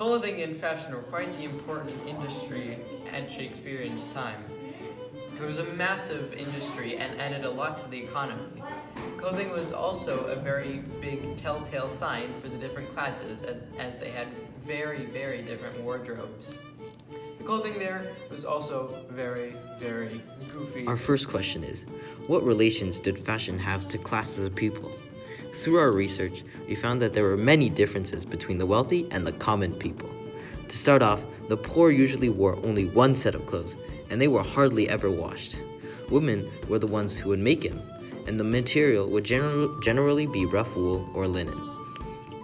Clothing and fashion were quite the important industry at Shakespearean's time. It was a massive industry and added a lot to the economy. Clothing was also a very big telltale sign for the different classes, as they had very, very different wardrobes. The clothing there was also very, very goofy. Our first question is, what relations did fashion have to classes of people? Through our research, we found that there were many differences between the wealthy and the common people. To start off, the poor usually wore only one set of clothes, and they were hardly ever washed. Women were the ones who would make them, and the material would generally be rough wool or linen.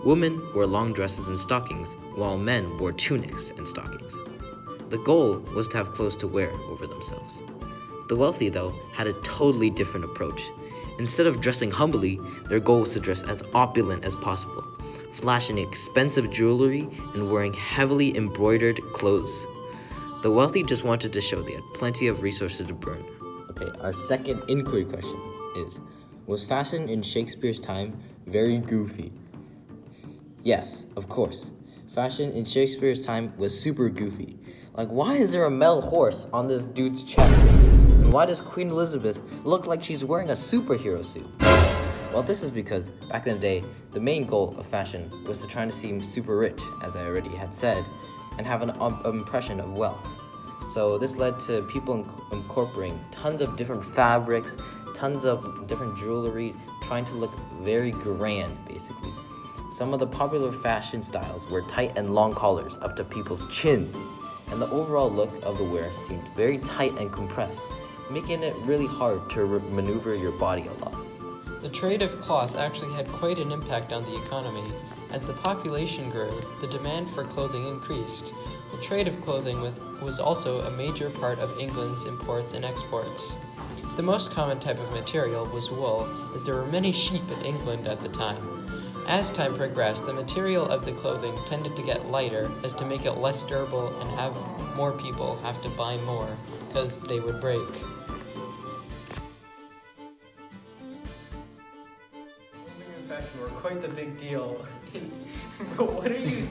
Women wore long dresses and stockings, while men wore tunics and stockings. The goal was to have clothes to wear over themselves. The wealthy, though, had a totally different approach. Instead of dressing humbly, their goal was to dress as opulent as possible, flashing expensive jewelry and wearing heavily embroidered clothes. The wealthy just wanted to show they had plenty of resources to burn. Okay, our second inquiry question is, was fashion in Shakespeare's time very goofy? Yes, of course. Fashion in Shakespeare's time was super goofy. Like, why is there a metal horse on this dude's chest? And why does Queen Elizabeth look like she's wearing a superhero suit? Well, this is because back in the day, the main goal of fashion was to try to seem super rich, as I already had said, and have an impression of wealth. So this led to people incorporating tons of different fabrics, tons of different jewelry, trying to look very grand, basically. Some of the popular fashion styles were tight and long collars up to people's chins, and the overall look of the wear seemed very tight and compressed, making it really hard to maneuver your body a lot. The trade of cloth actually had quite an impact on the economy. As the population grew, the demand for clothing increased. The trade of clothing was also a major part of England's imports and exports. The most common type of material was wool, as there were many sheep in England at the time. As time progressed, the material of the clothing tended to get lighter as to make it less durable and have more people have to buy more because they would break. Clothing and fashion were quite the big deal. What are you...